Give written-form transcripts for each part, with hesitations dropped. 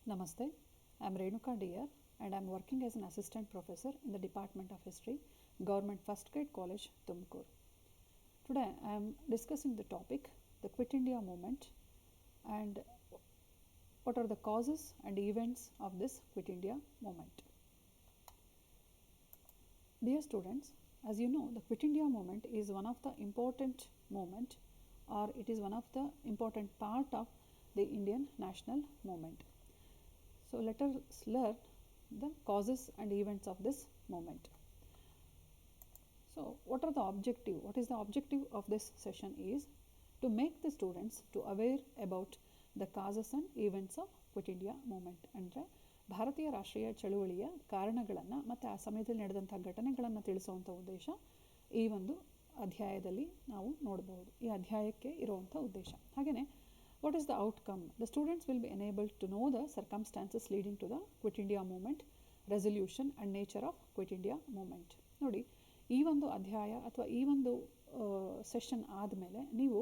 Namaste, I am Renuka Diyar and I am working as an assistant professor in the Department of History, Government First Grade College, Tumkur. Today I am discussing the topic, the Quit India movement, and what are the causes and events of this Quit India movement. Dear students, as you know, the Quit India movement is one of the important movement, or it is one of the important part of the Indian national movement. So let us learn the causes and events of this movement. So what are the objective? What is the objective of this session is to make the students to aware about the causes and events of Quit India movement. ಅಂದರೆ ಭಾರತೀಯ ರಾಷ್ಟ್ರೀಯ ಚಳುವಳಿಯ ಕಾರಣಗಳನ್ನು ಮತ್ತು ಆ ಸಮಯದಲ್ಲಿ ನಡೆದಂಥ ಘಟನೆಗಳನ್ನು ತಿಳಿಸುವಂಥ ಉದ್ದೇಶ ಈ ಒಂದು ಅಧ್ಯಾಯದಲ್ಲಿ ನಾವು ನೋಡಬಹುದು. ಈ ಅಧ್ಯಾಯಕ್ಕೆ ಇರುವಂಥ ಉದ್ದೇಶ. ಹಾಗೆಯೇ what is the outcome? The students will be enabled to know the circumstances leading to the Quit India movement, resolution and nature of Quit India movement. ನೋಡಿ, ಈ ಒಂದು ಅಧ್ಯಾಯ ಅಥವಾ ಈ ಒಂದು ಸೆಷನ್ ಆದಮೇಲೆ ನೀವು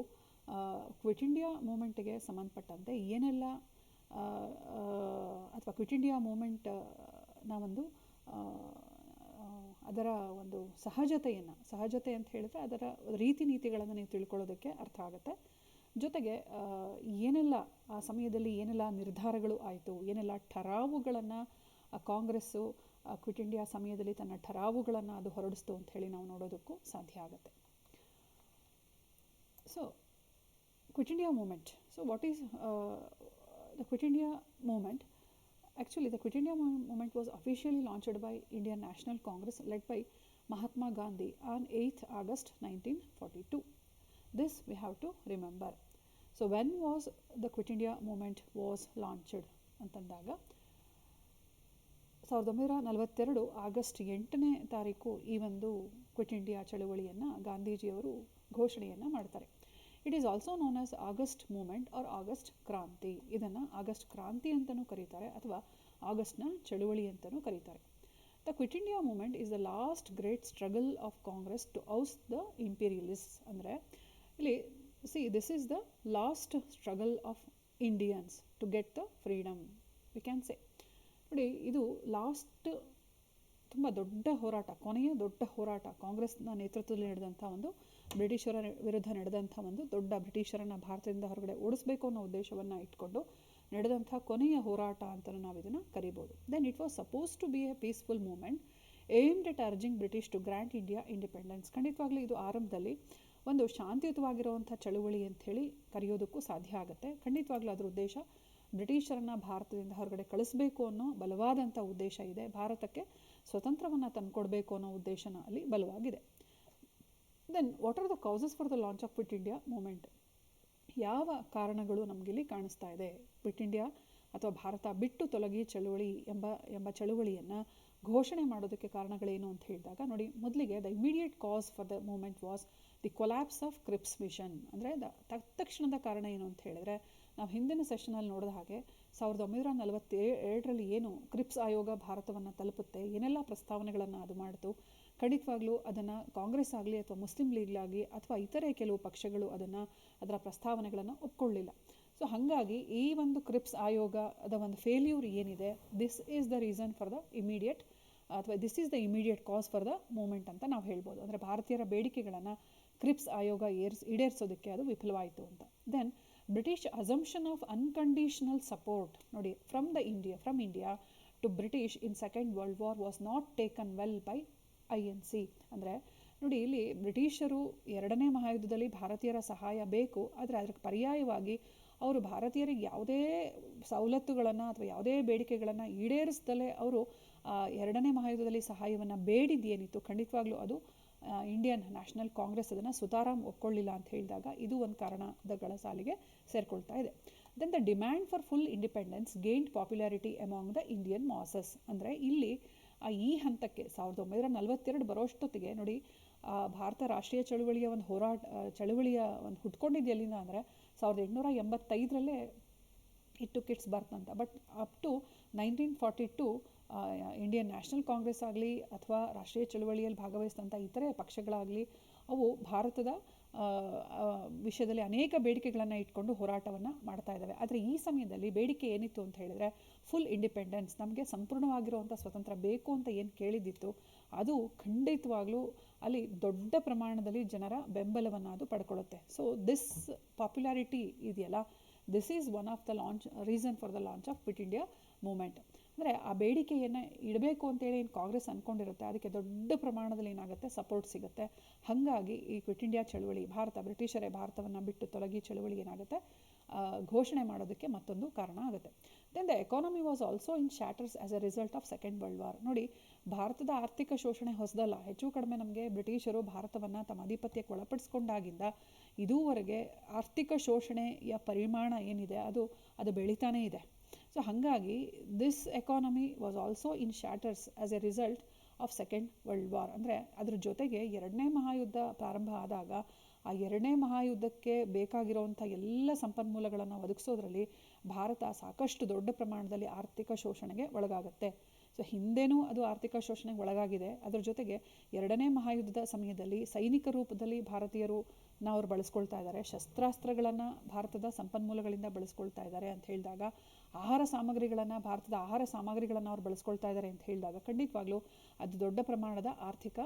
ಕ್ವಿಟ್ ಇಂಡಿಯಾ ಮೂಮೆಂಟ್ಗೆ ಸಂಬಂಧಪಟ್ಟಂತೆ ಏನೆಲ್ಲ ಅಥವಾ ಕ್ವಿಟ್ ಇಂಡಿಯಾ ಮೂಮೆಂಟ್ ಒಂದು ಅದರ ಒಂದು ಸಹಜತೆ ಅಂತ ಹೇಳಿದ್ರೆ ಅದರ ರೀತಿ ನೀತಿಗಳನ್ನು ನೀವು ತಿಳ್ಕೊಳ್ಳೋದಕ್ಕೆ ಅರ್ಥ ಆಗುತ್ತೆ. ಜೊತೆಗೆ ಏನೆಲ್ಲ ಆ ಸಮಯದಲ್ಲಿ ಏನೆಲ್ಲ ನಿರ್ಧಾರಗಳು ಆಯಿತು, ಏನೆಲ್ಲ ಠರಾವುಗಳನ್ನು ಕಾಂಗ್ರೆಸ್ಸು ಕ್ವಿಟ್ ಇಂಡಿಯಾ ಸಮಯದಲ್ಲಿ ತನ್ನ ಠರಾವುಗಳನ್ನು ಅದು ಹೊರಡಿಸ್ತು ಅಂತ ಹೇಳಿ ನಾವು ನೋಡೋದಕ್ಕೂ ಸಾಧ್ಯ ಆಗುತ್ತೆ. So quit India movement. So what is the quit India movement? Actually, the Quit India movement was officially launched by Indian National Congress led by Mahatma Gandhi on 8th August 1942. This we have to remember. So when was the Quit India movement was launched? ಅಂತಂದಾಗ 1942 August 8ನೇ ತಾರೀಕು ಈ ಒಂದು quit India ಚಳುವಳಿಯನ್ನು ಗಾಂಧೀಜಿಯವರು ಘೋಷಣೆಯನ್ನು ಮಾಡ್ತಾರೆ. It is also known as August movement or August Kranti. ಇದನ್ನು August ಕ್ರಾಂತಿ ಅಂತಲೂ ಕರೀತಾರೆ ಅಥವಾ ಆಗಸ್ಟ್ನ ಚಳುವಳಿ ಅಂತಲೂ ಕರೀತಾರೆ. The quit India movement is the last great struggle of Congress to oust the imperialist. ಅಂದರೆ ಇಲ್ಲಿ this is the last struggle of Indians to get the freedom we can say. ನೋಡಿ, ಇದು ಲಾಸ್ಟ್ ತುಂಬ ದೊಡ್ಡ ಹೋರಾಟ, ಕೊನೆಯ ದೊಡ್ಡ ಹೋರಾಟ, ಕಾಂಗ್ರೆಸ್ನ ನೇತೃತ್ವದಲ್ಲಿ ನಡೆದಂಥ ಒಂದು ಬ್ರಿಟಿಷರ ವಿರುದ್ಧ ನಡೆದಂಥ ಒಂದು ದೊಡ್ಡ ಬ್ರಿಟಿಷರನ್ನು ಭಾರತದಿಂದ ಹೊರಗಡೆ ಓಡಿಸಬೇಕು ಅನ್ನೋ ಉದ್ದೇಶವನ್ನು ಇಟ್ಕೊಂಡು ನಡೆದಂಥ ಕೊನೆಯ ಹೋರಾಟ ಅಂತಲೂ ನಾವು ಇದನ್ನು ಕರಿಬೋದು. Then it was suppose to be a peaceful movement aimed at urging British to grant India independence. ಖಂಡಿತವಾಗ್ಲೂ ಇದು ಆರಂಭದಲ್ಲಿ ಒಂದು ಶಾಂತಿಯುತವಾಗಿರುವಂಥ ಚಳುವಳಿ ಅಂಥೇಳಿ ಕರೆಯೋದಕ್ಕೂ ಸಾಧ್ಯ ಆಗುತ್ತೆ. ಖಂಡಿತವಾಗ್ಲೂ ಅದರ ಉದ್ದೇಶ ಬ್ರಿಟಿಷರನ್ನು ಭಾರತದಿಂದ ಹೊರಗಡೆ ಕಳಿಸಬೇಕು ಅನ್ನೋ ಬಲವಾದಂಥ ಉದ್ದೇಶ ಇದೆ. ಭಾರತಕ್ಕೆ ಸ್ವತಂತ್ರವನ್ನು ತಂದುಕೊಡ್ಬೇಕು ಅನ್ನೋ ಉದ್ದೇಶನ ಅಲ್ಲಿ ಬಲವಾಗಿದೆ. Then what are the causes for the launch of quit India movement? ಯಾವ ಕಾರಣಗಳು ನಮಗಿಲ್ಲಿ ಕಾಣಿಸ್ತಾ ಇದೆ? ಕ್ವಿಟ್ ಇಂಡಿಯಾ ಅಥವಾ ಭಾರತ ಬಿಟ್ಟು ತೊಲಗಿ ಚಳುವಳಿ ಎಂಬ ಚಳುವಳಿಯನ್ನು ಘೋಷಣೆ ಮಾಡೋದಕ್ಕೆ ಕಾರಣಗಳೇನು ಅಂತ ಹೇಳಿದಾಗ, ನೋಡಿ, ಮೊದಲಿಗೆ the immediate cause for the movement was the collapse of Cripps mission. ಅಂದರೆ ತಕ್ಷಣದ ಕಾರಣ ಏನು ಅಂತ ಹೇಳಿದ್ರೆ, ನಾವು ಹಿಂದಿನ ಸೆಷನಲ್ಲಿ ನೋಡಿದ ಹಾಗೆ 1947ರಲ್ಲಿ ಏನು ಕ್ರಿಪ್ಸ್ ಆಯೋಗ ಭಾರತವನ್ನು ತಲುಪುತ್ತೆ, ಏನೆಲ್ಲ ಪ್ರಸ್ತಾವನೆಗಳನ್ನು ಅದು ಮಾಡಿತು, ಖಂಡಿತವಾಗ್ಲೂ ಅದನ್ನು ಕಾಂಗ್ರೆಸ್ ಆಗಲಿ ಅಥವಾ ಮುಸ್ಲಿಂ ಲೀಗ್ಲಾಗಲಿ ಅಥವಾ ಇತರೆ ಕೆಲವು ಪಕ್ಷಗಳು ಅದರ ಪ್ರಸ್ತಾವನೆಗಳನ್ನು ಒಪ್ಕೊಳ್ಳಿಲ್ಲ. ಸೊ ಹಾಗಾಗಿ ಈ ಒಂದು ಕ್ರಿಪ್ಸ್ ಆಯೋಗದ ಒಂದು ಫೇಲ್ಯೂರ್ ಏನಿದೆ, this is the reason for the immediate ಅಥವಾ this is the immediate cause for the movement ಅಂತ ನಾವು ಹೇಳ್ಬೋದು. ಅಂದರೆ ಭಾರತೀಯರ ಬೇಡಿಕೆಗಳನ್ನು ಕ್ರಿಪ್ಸ್ ಆಯೋಗ ಈಡೇರಿಸೋದಕ್ಕೆ ಅದು ವಿಫಲವಾಯಿತು ಅಂತ. Then British assumption of unconditional support, ನೋಡಿ, from India to British in second world war was not taken well by INC. ಅಂದರೆ ನೋಡಿ, ಇಲ್ಲಿ ಬ್ರಿಟಿಷರು ಎರಡನೇ ಮಹಾಯುದ್ಧದಲ್ಲಿ ಭಾರತೀಯರ ಸಹಾಯ ಬೇಕು, ಆದರೆ ಅದಕ್ಕೆ ಪರ್ಯಾಯವಾಗಿ ಅವರು ಭಾರತೀಯರಿಗೆ ಯಾವುದೇ ಸವಲತ್ತುಗಳನ್ನು ಅಥವಾ ಯಾವುದೇ ಬೇಡಿಕೆಗಳನ್ನು ಈಡೇರಿಸ್ದಲೇ ಅವರು ಎರಡನೇ ಮಹಾಯುದ್ಧದಲ್ಲಿ ಸಹಾಯವನ್ನು ಬೇಡಿದ್ದೇನಿತ್ತು, ಖಂಡಿತವಾಗ್ಲೂ ಅದು ಇಂಡಿಯನ್ ನ್ಯಾಷನಲ್ ಕಾಂಗ್ರೆಸ್ ಅದನ್ನು ಸುತಾರಾಮ್ ಒಪ್ಕೊಳ್ಳಿಲ್ಲ ಅಂತ ಹೇಳಿದಾಗ ಇದು ಒಂದು ಕಾರಣಗಳ ಸಾಲಿಗೆ ಸೇರಿಕೊಳ್ತಾ ಇದೆ. Then the demand for full independence gained popularity among the Indian masses. ಅಂದರೆ ಇಲ್ಲಿ ಈ ಹಂತಕ್ಕೆ 1942 ಬರೋಷ್ಟೊತ್ತಿಗೆ ನೋಡಿ, ಭಾರತ ರಾಷ್ಟ್ರೀಯ ಚಳುವಳಿಯ ಒಂದು ಚಳುವಳಿಯ ಒಂದು ಹುಟ್ಕೊಂಡಿದ್ದು ಎಲ್ಲಿಂದ ಅಂದರೆ 1885ರಲ್ಲೇ ಇಟ್ ಟುಕ್ ಇಟ್ಸ್ ಬರ್ತ್ ಅಂತ. But up to 1942 Indian National Congress ಆಗಲಿ ಅಥವಾ ರಾಷ್ಟ್ರೀಯ ಚಳುವಳಿಯಲ್ಲಿ ಭಾಗವಹಿಸಿದಂಥ ಇತರೆ ಪಕ್ಷಗಳಾಗಲಿ ಅವು ಭಾರತದ ವಿಷಯದಲ್ಲಿ ಅನೇಕ ಬೇಡಿಕೆಗಳನ್ನು ಇಟ್ಕೊಂಡು ಹೋರಾಟವನ್ನು ಮಾಡ್ತಾ ಇದ್ದಾವೆ. ಆದರೆ ಈ ಸಮಯದಲ್ಲಿ ಬೇಡಿಕೆ ಏನಿತ್ತು ಅಂತ ಹೇಳಿದರೆ ಫುಲ್ ಇಂಡಿಪೆಂಡೆನ್ಸ್, ನಮಗೆ ಸಂಪೂರ್ಣವಾಗಿರುವಂಥ ಸ್ವತಂತ್ರ ಬೇಕು ಅಂತ ಏನು ಕೇಳಿದ್ದಿತ್ತು ಅದು ಖಂಡಿತವಾಗ್ಲೂ ಅಲ್ಲಿ ದೊಡ್ಡ ಪ್ರಮಾಣದಲ್ಲಿ ಜನರ ಬೆಂಬಲವನ್ನು ಅದು ಪಡ್ಕೊಳ್ಳುತ್ತೆ. ಸೊ ದಿಸ್ ಪಾಪ್ಯುಲಾರಿಟಿ ಇದೆಯಲ್ಲ, this is one of the reason for the launch of quit India movement. ಅಂದರೆ ಆ ಬೇಡಿಕೆಯನ್ನು ಇಡಬೇಕು ಅಂತೇಳಿ ಏನು ಕಾಂಗ್ರೆಸ್ ಅಂದ್ಕೊಂಡಿರುತ್ತೆ ಅದಕ್ಕೆ ದೊಡ್ಡ ಪ್ರಮಾಣದಲ್ಲಿ ಏನಾಗುತ್ತೆ ಸಪೋರ್ಟ್ ಸಿಗುತ್ತೆ. ಹಾಗಾಗಿ ಈ ಕ್ವಿಟ್ ಇಂಡಿಯಾ ಚಳುವಳಿ, ಬ್ರಿಟಿಷರೇ ಭಾರತವನ್ನು ಬಿಟ್ಟು ತೊಲಗಿ ಚಳುವಳಿ ಏನಾಗುತ್ತೆ ಘೋಷಣೆ ಮಾಡೋದಕ್ಕೆ ಮತ್ತೊಂದು ಕಾರಣ ಆಗುತ್ತೆ. Then the economy was also in shatters as a result of second world war. ನೋಡಿ, ಭಾರತದ ಆರ್ಥಿಕ ಶೋಷಣೆ ಹೊಸದಲ್ಲ. ಹೆಚ್ಚು ಕಡಿಮೆ ನಮಗೆ ಬ್ರಿಟಿಷರು ಭಾರತವನ್ನು ತಮ್ಮ ಆಧಿಪತ್ಯಕ್ಕೆ ಒಳಪಡಿಸ್ಕೊಂಡಾಗಿಂದ ಇದುವರೆಗೆ ಆರ್ಥಿಕ ಶೋಷಣೆಯ ಪರಿಮಾಣ ಏನಿದೆ ಅದು ಬೆಳೀತಾನೇ ಇದೆ. ಸೊ ಹಾಗಾಗಿ this economy was also in shatters as a result of second world war. ಅಂದರೆ ಅದ್ರ ಜೊತೆಗೆ ಎರಡನೇ ಮಹಾಯುದ್ಧ ಪ್ರಾರಂಭ ಆದಾಗ ಆ ಎರಡನೇ ಮಹಾಯುದ್ಧಕ್ಕೆ ಬೇಕಾಗಿರುವಂಥ ಎಲ್ಲ ಸಂಪನ್ಮೂಲಗಳನ್ನು ಒದಗಿಸೋದ್ರಲ್ಲಿ ಭಾರತ ಸಾಕಷ್ಟು ದೊಡ್ಡ ಪ್ರಮಾಣದಲ್ಲಿ ಆರ್ಥಿಕ ಶೋಷಣೆಗೆ ಒಳಗಾಗುತ್ತೆ. ಸೊ ಹಿಂದೆನೂ ಅದು ಆರ್ಥಿಕ ಶೋಷಣೆಗೆ ಒಳಗಾಗಿದೆ. ಅದರ ಜೊತೆಗೆ ಎರಡನೇ ಮಹಾಯುದ್ಧದ ಸಮಯದಲ್ಲಿ ಸೈನಿಕ ರೂಪದಲ್ಲಿ ಭಾರತೀಯರು ಅವ್ರು ಬಳಸ್ಕೊಳ್ತಾ ಇದ್ದಾರೆ, ಶಸ್ತ್ರಾಸ್ತ್ರಗಳನ್ನು ಭಾರತದ ಸಂಪನ್ಮೂಲಗಳಿಂದ ಬಳಸ್ಕೊಳ್ತಾ ಇದ್ದಾರೆ ಅಂತ ಹೇಳಿದಾಗ, ಭಾರತದ ಆಹಾರ ಸಾಮಗ್ರಿಗಳನ್ನು ಅವ್ರು ಬಳಸ್ಕೊಳ್ತಾ ಇದ್ದಾರೆ ಅಂತ ಹೇಳಿದಾಗ ಖಂಡಿತವಾಗ್ಲೂ ಅದು ದೊಡ್ಡ ಪ್ರಮಾಣದ ಆರ್ಥಿಕ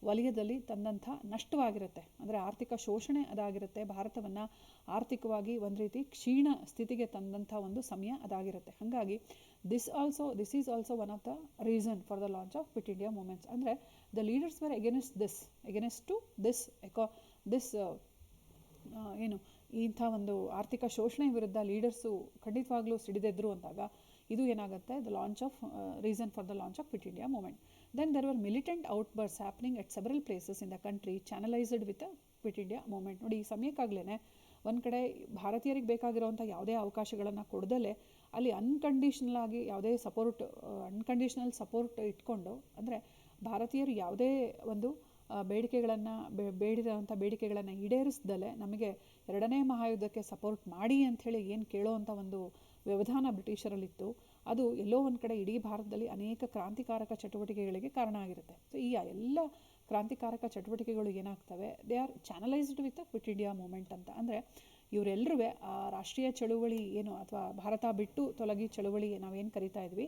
ವಲಯದಲ್ಲಿ ತಂದಂಥ ನಷ್ಟವಾಗಿರುತ್ತೆ. ಅಂದರೆ ಆರ್ಥಿಕ ಶೋಷಣೆ ಅದಾಗಿರುತ್ತೆ, ಭಾರತವನ್ನು ಆರ್ಥಿಕವಾಗಿ ಒಂದು ರೀತಿ ಕ್ಷೀಣ ಸ್ಥಿತಿಗೆ ತಂದಂಥ ಒಂದು ಸಮಯ ಅದಾಗಿರುತ್ತೆ. ಹಾಗಾಗಿ this is also one of the reason for the launch of quit India movements. ಅಂದರೆ the leaders were against to this ಇಂಥ ಒಂದು ಆರ್ಥಿಕ ಶೋಷಣೆ ವಿರುದ್ಧ ಲೀಡರ್ಸು ಖಂಡಿತವಾಗ್ಲೂ ಸಿಡಿದೆದ್ರು ಅಂದಾಗ ಇದು ಏನಾಗುತ್ತೆ reason for the launch of quit India movement. Then there were militant outbursts happening at several places in the country channelized with the quit India movement. ನೋಡಿ, ಈ ಸಮಯಕ್ಕಾಗಲೇ ಒಂದು ಕಡೆ ಭಾರತೀಯರಿಗೆ ಬೇಕಾಗಿರುವಂಥ ಯಾವುದೇ ಅವಕಾಶಗಳನ್ನು ಕೊಡದಲ್ಲೇ ಅಲ್ಲಿ ಅನ್ಕಂಡೀಷನಲ್ ಸಪೋರ್ಟ್ ಇಟ್ಕೊಂಡು, ಅಂದರೆ ಭಾರತೀಯರು ಯಾವುದೇ ಒಂದು ಬೇಡಿರೋವಂಥ ಬೇಡಿಕೆಗಳನ್ನು ಈಡೇರಿಸ್ದಲೇ ನಮಗೆ ಎರಡನೇ ಮಹಾಯುದ್ಧಕ್ಕೆ ಸಪೋರ್ಟ್ ಮಾಡಿ ಅಂಥೇಳಿ ಏನು ಕೇಳೋವಂಥ ಒಂದು ವ್ಯವಧಾನ ಬ್ರಿಟಿಷರಲ್ಲಿತ್ತು, ಅದು ಎಲ್ಲೋ ಒಂದು ಕಡೆ ಇಡೀ ಭಾರತದಲ್ಲಿ ಅನೇಕ ಕ್ರಾಂತಿಕಾರಕ ಚಟುವಟಿಕೆಗಳಿಗೆ ಕಾರಣ ಆಗಿರುತ್ತೆ. ಸೊ ಈ ಎಲ್ಲ ಕ್ರಾಂತಿಕಾರಕ ಚಟುವಟಿಕೆಗಳು ಏನಾಗ್ತವೆ, they are channelised with quit India movement ಅಂತ. ಅಂದರೆ ಇವರೆಲ್ಲರೂ ಆ ರಾಷ್ಟ್ರೀಯ ಚಳುವಳಿ ಏನು ಅಥವಾ ಭಾರತ ಬಿಟ್ಟು ತೊಲಗಿ ಚಳುವಳಿ ನಾವೇನು ಕರಿತಾ ಇದ್ವಿ,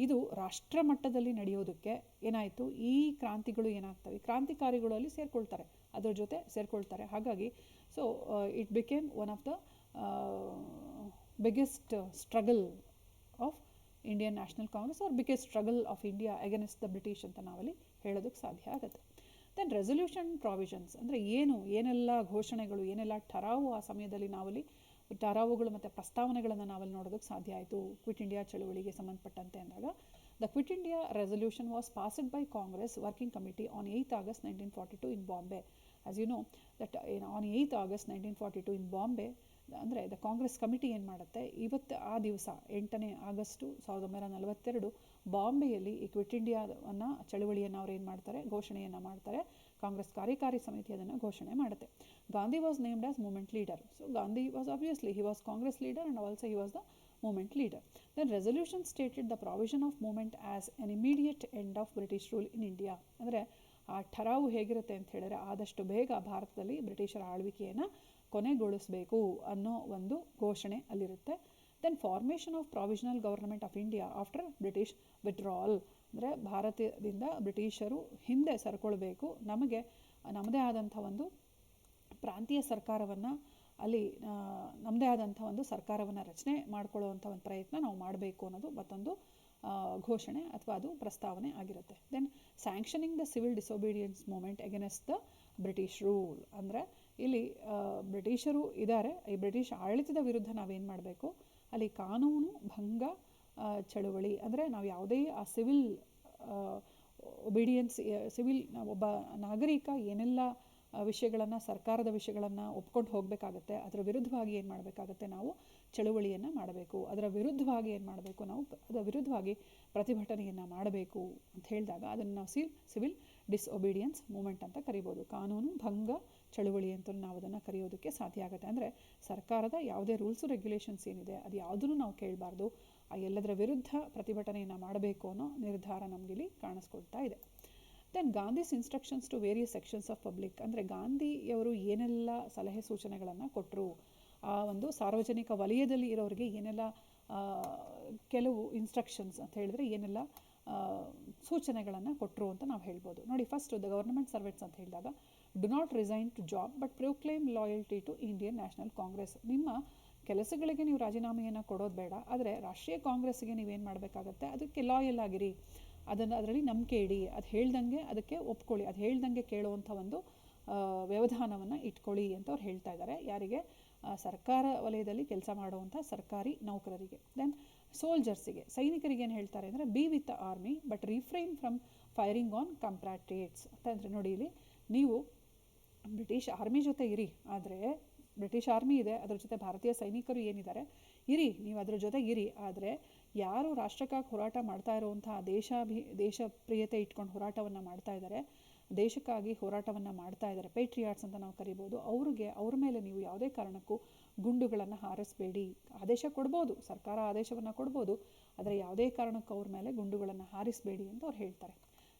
ಇದು ರಾಷ್ಟ್ರ ಮಟ್ಟದಲ್ಲಿ ನಡೆಯೋದಕ್ಕೆ ಏನಾಯಿತು, ಈ ಕ್ರಾಂತಿಗಳು ಏನಾಗ್ತವೆ, ಕ್ರಾಂತಿಕಾರಿಗಳಲ್ಲಿ ಅದರ ಜೊತೆ ಸೇರ್ಕೊಳ್ತಾರೆ. ಹಾಗಾಗಿ so it became one of the biggest struggle of Indian National Congress or biggest struggle of India against the British ಅಂತ ನಾವಲ್ಲಿ ಹೇಳೋದಕ್ಕೆ ಸಾಧ್ಯ ಆಗುತ್ತೆ. ದೆನ್ ರೆಸೊಲ್ಯೂಷನ್ ಪ್ರಾವಿಷನ್ಸ್ ಅಂದರೆ ಏನೆಲ್ಲ ಘೋಷಣೆಗಳು, ಏನೆಲ್ಲ ಠರಾವು ಆ ಸಮಯದಲ್ಲಿ ಠರಾವುಗಳು ಮತ್ತು ಪ್ರಸ್ತಾವನೆಗಳನ್ನು ನಾವಲ್ಲಿ ನೋಡೋದಕ್ಕೆ ಸಾಧ್ಯ ಆಯಿತು ಕ್ವಿಟ್ ಇಂಡಿಯಾ ಚಳುವಳಿಗೆ ಸಂಬಂಧಪಟ್ಟಂತೆ ಅಂದಾಗ, the quit India resolution was passed by Congress working committee on 8th August 1942 in Bombay. As you know that on 8th August 1942 in Bombay, ಅಂದರೆ ದ ಕಾಂಗ್ರೆಸ್ ಕಮಿಟಿ ಏನು ಮಾಡುತ್ತೆ, ಆ ದಿವಸ 8ನೇ ಆಗಸ್ಟು 1942 ಬಾಂಬೆಯಲ್ಲಿ ಈ ಕ್ವಿಟ್ ಇಂಡಿಯಾವನ್ನು ಚಳುವಳಿಯನ್ನು ಅವ್ರು ಏನು ಮಾಡ್ತಾರೆ, ಘೋಷಣೆಯನ್ನು ಮಾಡ್ತಾರೆ. ಕಾಂಗ್ರೆಸ್ ಕಾರ್ಯಕಾರಿ ಸಮಿತಿ ಅದನ್ನು ಘೋಷಣೆ ಮಾಡುತ್ತೆ. Gandhi was named as movement leader. So Gandhi was obviously he was Congress leader and also he was the movement leader. Then resolution stated the provision of movement as an immediate end of British rule in India. ಅಂದರೆ ಆ ಠರಾವು ಹೇಗಿರುತ್ತೆ ಅಂತ ಹೇಳಿದ್ರೆ, ಆದಷ್ಟು ಬೇಗ ಭಾರತದಲ್ಲಿ ಬ್ರಿಟಿಷರ ಆಳ್ವಿಕೆಯನ್ನು ಕೊನೆಗೊಳಿಸಬೇಕು ಅನ್ನೋ ಒಂದು ಘೋಷಣೆ ಅಲ್ಲಿರುತ್ತೆ. Then formation of provisional government of India after British withdrawal. ಅಂದರೆ ಭಾರತದಿಂದ ಬ್ರಿಟಿಷರು ಹಿಂದೆ ಸರ್ಕೊಳ್ಬೇಕು, ನಮಗೆ ನಮ್ಮದೇ ಆದಂಥ ಒಂದು ಪ್ರಾಂತೀಯ ಸರ್ಕಾರವನ್ನು ನಮ್ಮದೇ ಆದಂಥ ಒಂದು ಸರ್ಕಾರವನ್ನು ರಚನೆ ಮಾಡ್ಕೊಳ್ಳುವಂಥ ಒಂದು ಪ್ರಯತ್ನ ನಾವು ಮಾಡಬೇಕು ಅನ್ನೋದು ಮತ್ತೊಂದು ಘೋಷಣೆ ಅಥವಾ ಅದು ಪ್ರಸ್ತಾವನೆ ಆಗಿರುತ್ತೆ. Then sanctioning the civil disobedience movement against the British rule. ಅಂದರೆ ಇಲ್ಲಿ ಬ್ರಿಟಿಷರು ಇದ್ದಾರೆ, ಈ ಬ್ರಿಟಿಷ್ ಆಡಳಿತದ ವಿರುದ್ಧ ನಾವೇನು ಮಾಡಬೇಕು, ಅಲ್ಲಿ ಕಾನೂನು ಭಂಗ ಚಳುವಳಿ, ಅಂದರೆ ನಾವು ಯಾವುದೇ ಆ ಸಿವಿಲ್ ಒಬಿಡಿಯನ್ಸ್, ಒಬ್ಬ ನಾಗರಿಕ ಏನೆಲ್ಲ ವಿಷಯಗಳನ್ನು, ಸರ್ಕಾರದ ವಿಷಯಗಳನ್ನು ಒಪ್ಕೊಂಡು ಹೋಗಬೇಕಾಗತ್ತೆ, ಅದರ ವಿರುದ್ಧವಾಗಿ ಏನು ಮಾಡಬೇಕಾಗತ್ತೆ, ನಾವು ಚಳುವಳಿಯನ್ನು ಮಾಡಬೇಕು. ಅದರ ವಿರುದ್ಧವಾಗಿ ಏನು ಮಾಡಬೇಕು, ಅದರ ವಿರುದ್ಧವಾಗಿ ಪ್ರತಿಭಟನೆಯನ್ನು ಮಾಡಬೇಕು ಅಂತ ಹೇಳಿದಾಗ ಅದನ್ನು ನಾವು ಸಿವಿಲ್ ಡಿಸ್ಒಬಿಡಿಯನ್ಸ್ ಮೂಮೆಂಟ್ ಅಂತ ಕರಿಬೋದು. ಕಾನೂನು ಭಂಗ ಚಳುವಳಿ ಅಂತ ನಾವು ಅದನ್ನು ಕರೆಯೋದಕ್ಕೆ ಸಾಧ್ಯ ಆಗುತ್ತೆ. ಅಂದರೆ ಸರ್ಕಾರದ ಯಾವುದೇ ರೂಲ್ಸು ರೆಗ್ಯುಲೇಷನ್ಸ್ ಏನಿದೆ ಅದು ಯಾವುದನ್ನು ನಾವು ಕೇಳಬಾರ್ದು, ಆ ಎಲ್ಲದರ ವಿರುದ್ಧ ಪ್ರತಿಭಟನೆಯನ್ನು ಮಾಡಬೇಕು ಅನ್ನೋ ನಿರ್ಧಾರ ನಮಗಿಲ್ಲಿ ಕಾಣಿಸ್ಕೊಳ್ತಾ ಇದೆ. Then Gandhi's instructions to various sections of public, ಅಂದರೆ ಗಾಂಧಿಯವರು ಏನೆಲ್ಲ ಸಲಹೆ ಸೂಚನೆಗಳನ್ನು ಕೊಟ್ಟರು, ಆ ಒಂದು ಸಾರ್ವಜನಿಕ ವಲಯದಲ್ಲಿ ಇರೋರಿಗೆ ಏನೆಲ್ಲ ಕೆಲವು ಇನ್ಸ್ಟ್ರಕ್ಷನ್ಸ್ ಅಂತ ಹೇಳಿದ್ರೆ ಏನೆಲ್ಲ ಸೂಚನೆಗಳನ್ನು ಕೊಟ್ಟರು ಅಂತ ನಾವು ಹೇಳ್ಬೋದು. ನೋಡಿ, ಫಸ್ಟ್ ದ ಗವರ್ನಮೆಂಟ್ ಸರ್ವೆಂಟ್ಸ್ ಅಂತ ಹೇಳಿದಾಗ, do not resign to job but proclaim loyalty to Indian National Congress. ನಿಮ್ಮ ಕೆಲಸಗಳಿಗೆ ನೀವು ರಾಜೀನಾಮೆಯನ್ನು ಕೊಡೋದು ಬೇಡ, ಆದರೆ ರಾಷ್ಟ್ರೀಯ ಕಾಂಗ್ರೆಸ್ಗೆ ನೀವೇನು ಮಾಡಬೇಕಾಗತ್ತೆ, ಅದಕ್ಕೆ ಲಾಯಲ್ ಆಗಿರಿ, ಅದರಲ್ಲಿ ನಂಬಿಕೆ ಇಡಿ, ಅದು ಹೇಳ್ದಂಗೆ ಅದಕ್ಕೆ ಒಪ್ಕೊಳ್ಳಿ, ಅದು ಹೇಳ್ದಂಗೆ ಕೇಳುವಂಥ ಒಂದು ವ್ಯವಧಾನವನ್ನು ಇಟ್ಕೊಳ್ಳಿ ಅಂತ ಅವ್ರು ಹೇಳ್ತಾ ಇದ್ದಾರೆ. ಯಾರಿಗೆ? ಸರ್ಕಾರ ವಲಯದಲ್ಲಿ ಕೆಲಸ ಮಾಡುವಂಥ ಸರ್ಕಾರಿ ನೌಕರರಿಗೆ. ದೆನ್ ಸೋಲ್ಜರ್ಸಿಗೆ, ಸೈನಿಕರಿಗೆ ಏನು ಹೇಳ್ತಾರೆ ಅಂದರೆ, be with the army but refrain from firing on compatriots ಅಂತಂದರೆ, ನೋಡಿ ಇಲ್ಲಿ ನೀವು ಬ್ರಿಟಿಷ್ ಆರ್ಮಿ ಜೊತೆ ಇರಿ, ಆದರೆ ಬ್ರಿಟಿಷ್ ಆರ್ಮಿ ಇದೆ, ಅದರ ಜೊತೆ ಭಾರತೀಯ ಸೈನಿಕರು ಏನಿದ್ದಾರೆ ಇರಿ, ನೀವು ಅದರ ಜೊತೆಗೆ ಇರಿ, ಆದರೆ ಯಾರು ರಾಷ್ಟ್ರಕ್ಕಾಗಿ ಹೋರಾಟ ಮಾಡ್ತಾ ಇರುವಂಥ ದೇಶ ಪ್ರಿಯತೆ ಇಟ್ಕೊಂಡು ಹೋರಾಟವನ್ನು ಮಾಡ್ತಾ ಇದ್ದಾರೆ, ದೇಶಕ್ಕಾಗಿ ಹೋರಾಟವನ್ನು ಮಾಡ್ತಾ ಇದ್ದಾರೆ, ಪೇಟ್ರಿಯಾಟ್ಸ್ ಅಂತ ನಾವು ಕರಿಬೋದು, ಅವ್ರ ಮೇಲೆ ನೀವು ಯಾವುದೇ ಕಾರಣಕ್ಕೂ ಗುಂಡುಗಳನ್ನು ಹಾರಿಸಬೇಡಿ. ಆದೇಶ ಕೊಡ್ಬೋದು, ಸರ್ಕಾರ ಆದೇಶವನ್ನು ಕೊಡ್ಬೋದು, ಆದರೆ ಯಾವುದೇ ಕಾರಣಕ್ಕೂ ಅವ್ರ ಮೇಲೆ ಗುಂಡುಗಳನ್ನು ಹಾರಿಸಬೇಡಿ ಅಂತ ಅವ್ರು ಹೇಳ್ತಾರೆ.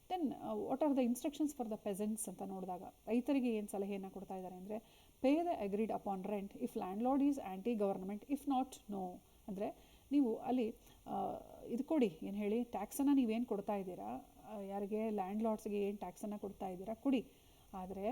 Then what are the instructions for the peasants ಅಂತ ನೋಡಿದಾಗ, ರೈತರಿಗೆ ಏನು ಸಲಹೆಯನ್ನು ಕೊಡ್ತಾ ಇದ್ದಾರೆ ಅಂದರೆ, pay the agreed upon rent if landlord is anti government if not no. ಅಂದರೆ ನೀವು ಅಲ್ಲಿ ಇದು ಕೊಡಿ, ಏನು ಹೇಳಿ, ಟ್ಯಾಕ್ಸನ್ನು ನೀವೇನು ಕೊಡ್ತಾ ಇದ್ದೀರಾ, ಯಾರಿಗೆ ಲ್ಯಾಂಡ್ ಲಾರ್ಡ್ಸ್ಗೆ ಏನು ಟ್ಯಾಕ್ಸನ್ನು ಕೊಡ್ತಾ ಇದ್ದೀರಾ ಕೊಡಿ, ಆದರೆ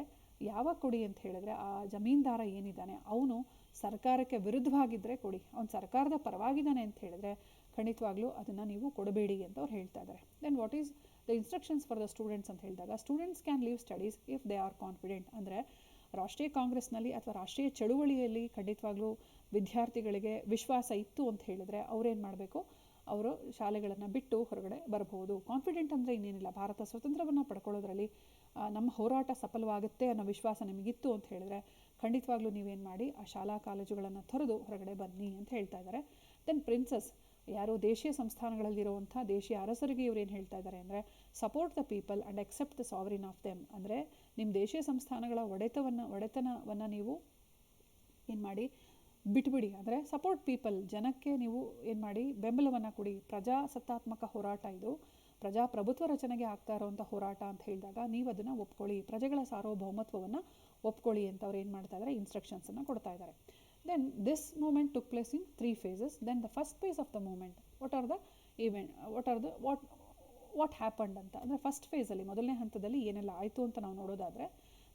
ಯಾವಾಗ ಕೊಡಿ ಅಂತ ಹೇಳಿದ್ರೆ, ಆ ಜಮೀನ್ದಾರ ಏನಿದ್ದಾನೆ ಅವನು ಸರ್ಕಾರಕ್ಕೆ ವಿರುದ್ಧವಾಗಿದ್ದರೆ ಕೊಡಿ, ಅವನು ಸರ್ಕಾರದ ಪರವಾಗಿದ್ದಾನೆ ಅಂತ ಹೇಳಿದ್ರೆ ಖಂಡಿತವಾಗ್ಲೂ ಅದನ್ನು ನೀವು ಕೊಡಬೇಡಿ ಅಂತ ಅವ್ರು ಹೇಳ್ತಾ ಇದ್ದಾರೆ. Then what is the instructions for the students ಅಂತ ಹೇಳಿದಾಗ, students can leave studies if they are confident. ಅಂದರೆ ರಾಷ್ಟ್ರೀಯ ಕಾಂಗ್ರೆಸ್ನಲ್ಲಿ ಅಥವಾ ರಾಷ್ಟ್ರೀಯ ಚಳುವಳಿಯಲ್ಲಿ ಖಂಡಿತವಾಗ್ಲೂ ವಿದ್ಯಾರ್ಥಿಗಳಿಗೆ ವಿಶ್ವಾಸ ಇತ್ತು ಅಂತ ಹೇಳಿದರೆ ಅವ್ರೇನು ಮಾಡಬೇಕು, ಅವರು ಶಾಲೆಗಳನ್ನು ಬಿಟ್ಟು ಹೊರಗಡೆ ಬರಬಹುದು. ಕಾನ್ಫಿಡೆಂಟ್ ಅಂದರೆ ಇನ್ನೇನಿಲ್ಲ, ಭಾರತ ಸ್ವತಂತ್ರವನ್ನು ಪಡ್ಕೊಳ್ಳೋದ್ರಲ್ಲಿ ನಮ್ಮ ಹೋರಾಟ ಸಫಲವಾಗುತ್ತೆ ಅನ್ನೋ ವಿಶ್ವಾಸ ನಿಮಗಿತ್ತು ಅಂತ ಹೇಳಿದ್ರೆ ಖಂಡಿತವಾಗ್ಲೂ ನೀವೇನು ಮಾಡಿ, ಆ ಶಾಲಾ ಕಾಲೇಜುಗಳನ್ನು ತೊರೆದು ಹೊರಗಡೆ ಬನ್ನಿ ಅಂತ ಹೇಳ್ತಾ ಇದ್ದಾರೆ. ದೆನ್ ಪ್ರಿನ್ಸಸ್, ಯಾರು ದೇಶೀಯ ಸಂಸ್ಥಾನಗಳಲ್ಲಿರುವಂಥ ದೇಶೀಯ ಅರಸರಿಗೆ ಇವ್ರು ಏನು ಹೇಳ್ತಾ ಇದ್ದಾರೆ ಅಂದರೆ, support the people and accept the sovereign of them. ಅಂದರೆ ನಿಮ್ಮ ದೇಶೀಯ ಸಂಸ್ಥಾನಗಳ ಒಡೆತನವನ್ನು ನೀವು ಏನು ಮಾಡಿ ಬಿಟ್ಬಿಡಿ, ಅಂದರೆ ಸಪೋರ್ಟ್ ಪೀಪಲ್, ಜನಕ್ಕೆ ನೀವು ಏನು ಮಾಡಿ ಬೆಂಬಲವನ್ನು ಕೊಡಿ. ಪ್ರಜಾಸತ್ತಾತ್ಮಕ ಹೋರಾಟ ಇದು, ಪ್ರಜಾಪ್ರಭುತ್ವ ರಚನೆಗೆ ಆಗ್ತಾ ಇರೋವಂಥ ಹೋರಾಟ ಅಂತ ಹೇಳಿದಾಗ ನೀವು ಅದನ್ನು ಒಪ್ಕೊಳ್ಳಿ, ಪ್ರಜೆಗಳ ಸಾರ್ವಭೌಮತ್ವವನ್ನು ಒಪ್ಕೊಳ್ಳಿ ಅಂತ ಅವ್ರು ಏನು ಮಾಡ್ತಾ ಇದ್ದಾರೆ, ಇನ್ಸ್ಟ್ರಕ್ಷನ್ಸನ್ನು ಕೊಡ್ತಾ ಇದ್ದಾರೆ. Then this movement took place in 3 phases. Then the first phase of the movement, what happened ಅಂತ ಅಂದರೆ, ಫಸ್ಟ್ ಫೇಸಲ್ಲಿ ಮೊದಲನೇ ಹಂತದಲ್ಲಿ ಏನೆಲ್ಲ ಆಯಿತು ಅಂತ ನಾವು ನೋಡೋದಾದರೆ,